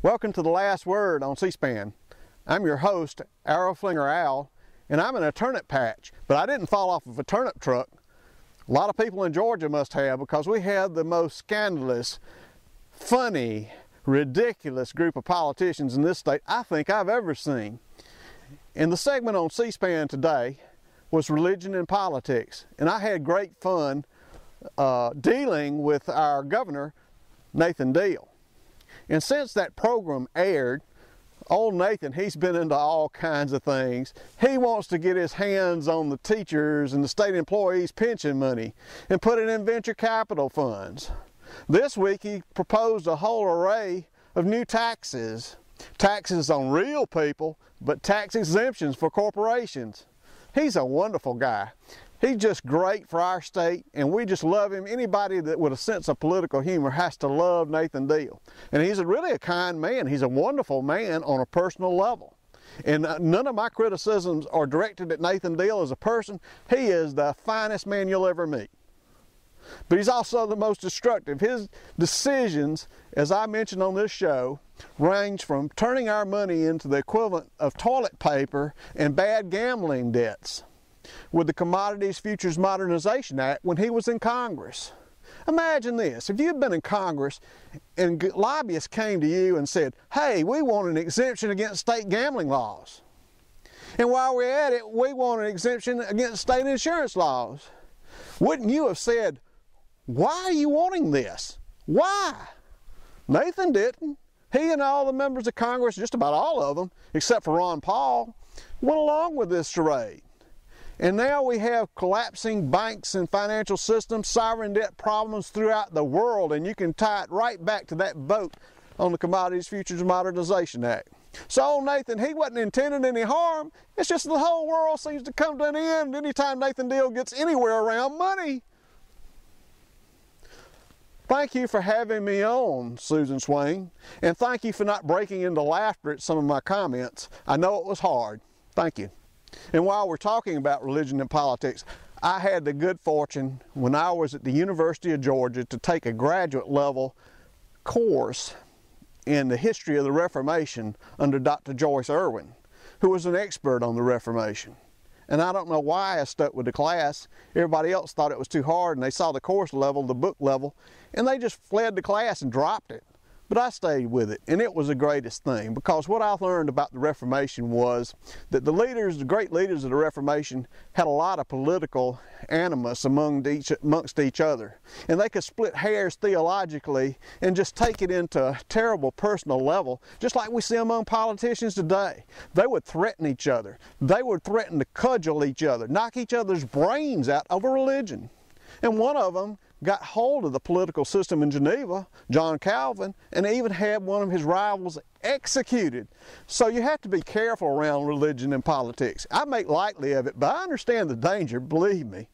Welcome to The Last Word on C-SPAN. I'm your host, Arrow Flinger Al, and I'm in a turnip patch, but I didn't fall off of a turnip truck. A lot of people in Georgia must have, because we have the most scandalous, funny, ridiculous group of politicians in this state I think I've ever seen. And the segment on C-SPAN today was religion and politics, and I had great fun dealing with our governor, Nathan Deal. And since that program aired, old Nathan, he's been into all kinds of things. He wants to get his hands on the teachers and the state employees' pension money and put it in venture capital funds. This week he proposed a whole array of new taxes. Taxes on real people, but tax exemptions for corporations. He's a wonderful guy. He's just great for our state, and we just love him. Anybody that with a sense of political humor has to love Nathan Deal. And he's really a kind man. He's a wonderful man on a personal level. And none of my criticisms are directed at Nathan Deal as a person. He is the finest man you'll ever meet. But he's also the most destructive. His decisions, as I mentioned on this show, range from turning our money into the equivalent of toilet paper and bad gambling debts with the Commodities Futures Modernization Act when he was in Congress. Imagine this, if you'd been in Congress and lobbyists came to you and said, hey, we want an exemption against state gambling laws. And while we're at it, we want an exemption against state insurance laws. Wouldn't you have said, why are you wanting this? Why? Nathan didn't. He and all the members of Congress, just about all of them, except for Ron Paul, went along with this charade. And now we have collapsing banks and financial systems, sovereign debt problems throughout the world, and you can tie it right back to that vote on the Commodities Futures Modernization Act. So old Nathan, he wasn't intending any harm. It's just the whole world seems to come to an end anytime Nathan Deal gets anywhere around money. Thank you for having me on, Susan Swain, and thank you for not breaking into laughter at some of my comments. I know it was hard. Thank you. And while we're talking about religion and politics, I had the good fortune when I was at the University of Georgia to take a graduate level course in the history of the Reformation under Dr. Joyce Irwin, who was an expert on the Reformation. And I don't know why I stuck with the class. Everybody else thought it was too hard, and they saw the course level, the book level, and they just fled the class and dropped it. But I stayed with it, and it was the greatest thing, because what I learned about the Reformation was that the leaders, the great leaders of the Reformation, had a lot of political animus amongst each other. And they could split hairs theologically and just take it into a terrible personal level, just like we see among politicians today. They would threaten each other. They would threaten to cudgel each other, knock each other's brains out over religion. And one of them got hold of the political system in Geneva, John Calvin, and even had one of his rivals executed. So you have to be careful around religion and politics. I make lightly of it, but I understand the danger, believe me.